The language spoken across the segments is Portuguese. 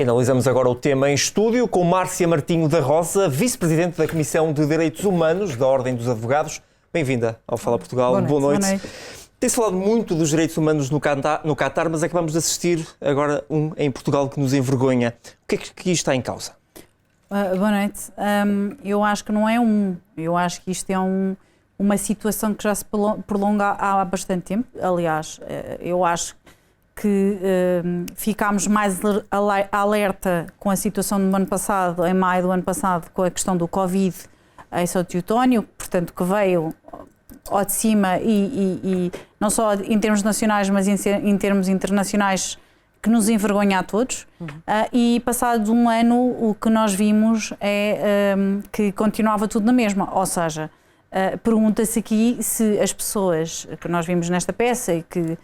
Analisamos agora o tema em estúdio com Márcia Martinho da Rosa, Vice-Presidente da Comissão de Direitos Humanos da Ordem dos Advogados. Bem-vinda ao Fala Portugal. Boa noite. Tem-se falado muito dos direitos humanos no Qatar, mas acabamos de assistir agora em Portugal que nos envergonha. O que é que está em causa? Boa noite. Eu acho que não é eu acho que isto é uma situação que já se prolonga há bastante tempo. Aliás, eu acho que ficámos mais alerta com a situação do ano passado, em maio do ano passado, com a questão do Covid em São Teotónio, portanto, que veio ao de cima e não só em termos nacionais, mas em termos internacionais, que nos envergonha a todos. E passado um ano, o que nós vimos é que continuava tudo na mesma, ou seja, pergunta-se aqui se as pessoas que nós vimos nesta peça e que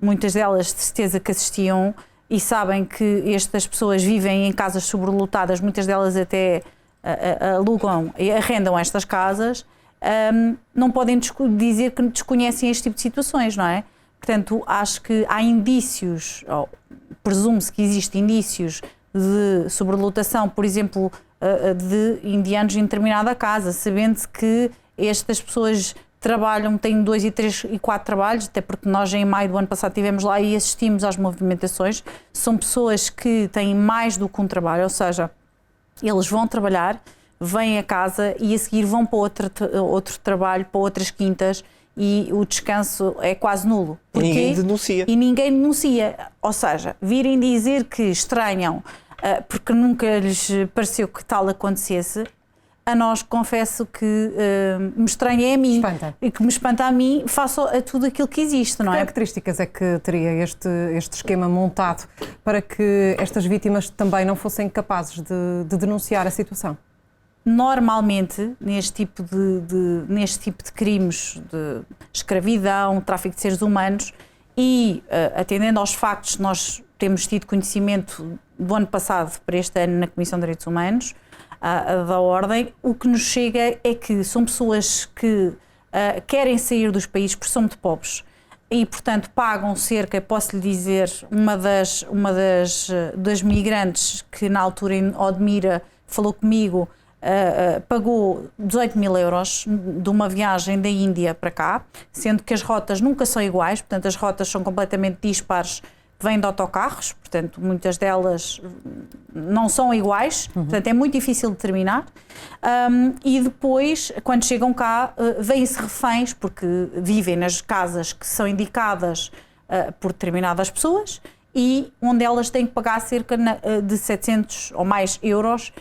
muitas delas de certeza que assistiam e sabem que estas pessoas vivem em casas sobrelotadas, muitas delas até alugam e arrendam estas casas, não podem dizer que desconhecem este tipo de situações, não é? Portanto, acho que há indícios, presume-se que existem indícios de sobrelotação, por exemplo, de indianos em determinada casa, sabendo-se que estas pessoas trabalham, têm 2, 3 e 4 trabalhos, até porque nós em maio do ano passado estivemos lá e assistimos às movimentações. São pessoas que têm mais do que um trabalho, ou seja, eles vão trabalhar, vêm a casa e a seguir vão para outro trabalho, para outras quintas, e o descanso é quase nulo. Porquê? Ninguém denuncia. E ninguém denuncia. Ou seja, virem dizer que estranham porque nunca lhes pareceu que tal acontecesse. A nós, confesso que me estranha a mim. Espanta. E que me espanta a mim face a tudo aquilo que existe, não é? Que características é que teria este esquema montado para que estas vítimas também não fossem capazes de denunciar a situação? Normalmente, neste tipo de crimes de escravidão, tráfico de seres humanos e atendendo aos factos que nós temos tido conhecimento do ano passado para este ano na Comissão de Direitos Humanos, da Ordem, o que nos chega é que são pessoas que querem sair dos países porque são muito pobres e, portanto, pagam cerca, posso lhe dizer, uma das migrantes que na altura em Odmira falou comigo, pagou 18 mil euros de uma viagem da Índia para cá, sendo que as rotas nunca são iguais, portanto as rotas são completamente dispares, vêm de autocarros, portanto muitas delas não são iguais, portanto é muito difícil de determinar, e depois quando chegam cá vêm-se reféns porque vivem nas casas que são indicadas por determinadas pessoas e onde elas têm que pagar cerca de 700 ou mais euros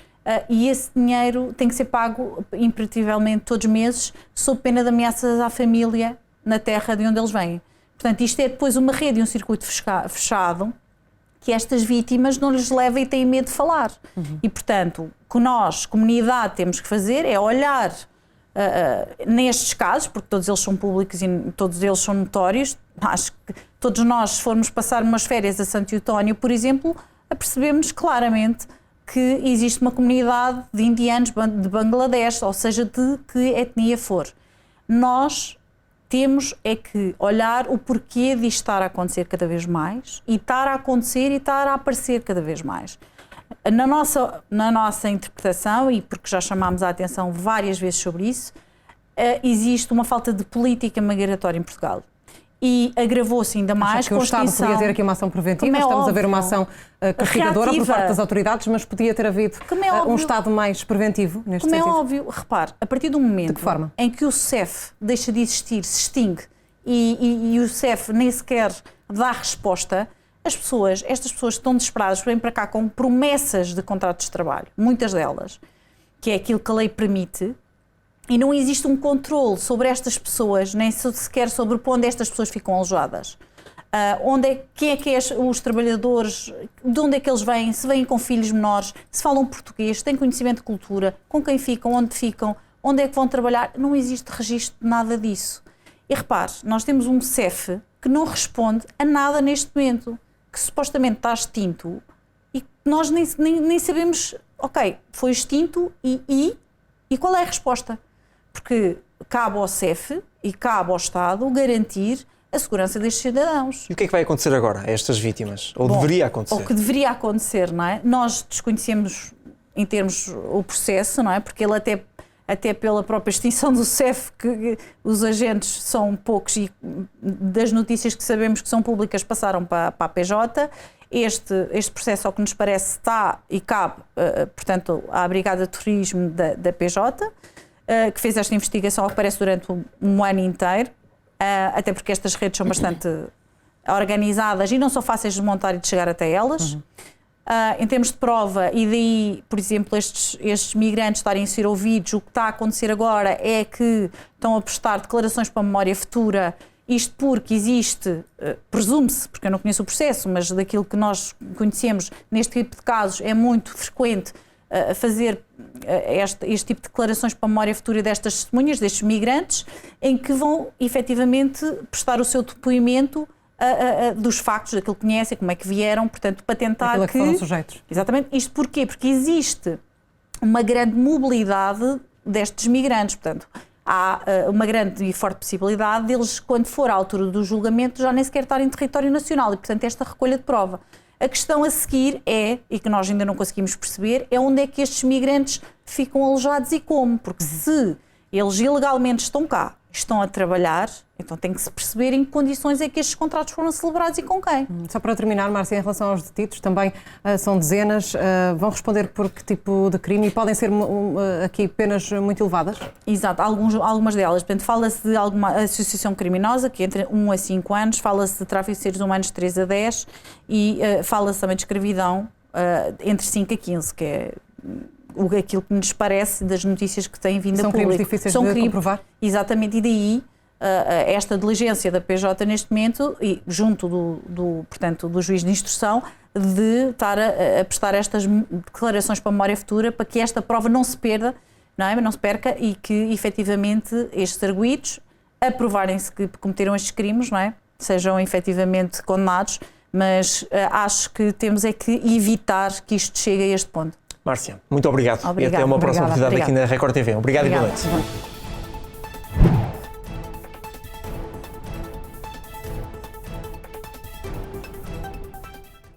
e esse dinheiro tem que ser pago imperativamente todos os meses sob pena de ameaças à família na terra de onde eles vêm. Portanto, isto é depois uma rede e um circuito fechado que estas vítimas não lhes leva e têm medo de falar. E, portanto, o que nós, comunidade, temos que fazer é olhar nestes casos, porque todos eles são públicos e todos eles são notórios. Acho que todos nós, se formos passar umas férias a Santo Eutónio, por exemplo, apercebemos claramente que existe uma comunidade de indianos de Bangladesh, ou seja, de que etnia for. Nós temos é que olhar o porquê de estar a acontecer cada vez mais e estar a acontecer e estar a aparecer cada vez mais. Na nossa interpretação, e porque já chamámos a atenção várias vezes sobre isso, existe uma falta de política migratória em Portugal. E agravou-se ainda mais com a Constituição. O Estado podia ter aqui uma ação preventiva, estamos a ver uma ação castigadora por parte das autoridades, mas podia ter havido um Estado mais preventivo neste sentido. Como é óbvio, repare, a partir do momento em que o CEF deixa de existir, se extingue e o CEF nem sequer dá resposta, estas pessoas que estão desesperadas vêm para cá com promessas de contratos de trabalho, muitas delas, que é aquilo que a lei permite, e não existe um controle sobre estas pessoas, nem sequer sobre onde estas pessoas ficam alojadas. Quem é que é os trabalhadores, de onde é que eles vêm, se vêm com filhos menores, se falam português, se têm conhecimento de cultura, com quem ficam, onde é que vão trabalhar. Não existe registro de nada disso. E repare, nós temos um CEF que não responde a nada neste momento, que supostamente está extinto e nós nem sabemos, ok, foi extinto e qual é a resposta? Porque cabe ao CEF e cabe ao Estado garantir a segurança destes cidadãos. E o que é que vai acontecer agora a estas vítimas? Ou deveria acontecer? O que deveria acontecer, não é? Nós desconhecemos em termos o processo, não é? Porque ele até pela própria extinção do CEF, que os agentes são poucos e das notícias que sabemos que são públicas passaram para a PJ. Este processo, ao que nos parece, está e cabe, portanto, à Brigada de Turismo da PJ, que fez esta investigação, ao que parece, durante um ano inteiro, até porque estas redes são bastante organizadas e não são fáceis de montar e de chegar até elas. Em termos de prova, e daí, por exemplo, estes migrantes estarem a ser ouvidos, o que está a acontecer agora é que estão a prestar declarações para a memória futura. Isto porque existe, presume-se, porque eu não conheço o processo, mas daquilo que nós conhecemos neste tipo de casos, é muito frequente fazer este tipo de declarações para a memória futura destas testemunhas, destes migrantes, em que vão efetivamente prestar o seu depoimento dos factos, daquilo que conhecem, como é que vieram, portanto, para tentar que foram sujeitos. Exatamente. Isto porquê? Porque existe uma grande mobilidade destes migrantes, portanto, há uma grande e forte possibilidade deles, quando for à altura do julgamento, já nem sequer estarem em território nacional e, portanto, esta recolha de prova. A questão a seguir é, e que nós ainda não conseguimos perceber, é onde é que estes migrantes ficam alojados e como, porque se eles ilegalmente estão cá, estão a trabalhar, então tem que se perceber em que condições é que estes contratos foram celebrados e com quem. Só para terminar, Márcia, em relação aos detidos, também são dezenas, vão responder por que tipo de crime e podem ser aqui penas muito elevadas? Exato, algumas delas. Portanto, fala-se de alguma associação criminosa, que entre 1 a 5 anos, fala-se de tráfico de seres humanos de 3 a 10 e fala-se também de escravidão entre 5 a 15, que é aquilo que nos parece das notícias que têm vindo a público. São crimes difíceis de comprovar? Exatamente, e daí esta diligência da PJ neste momento, e junto portanto, do juiz de instrução, de estar a prestar estas declarações para a memória futura para que esta prova não se perda, não se perca, e que efetivamente estes arguidos, a provarem-se que cometeram estes crimes, não é? Sejam efetivamente condenados, mas acho que temos é que evitar que isto chegue a este ponto. Márcia, muito obrigado. E até uma próxima oportunidade aqui na Record TV. Obrigado e boa noite.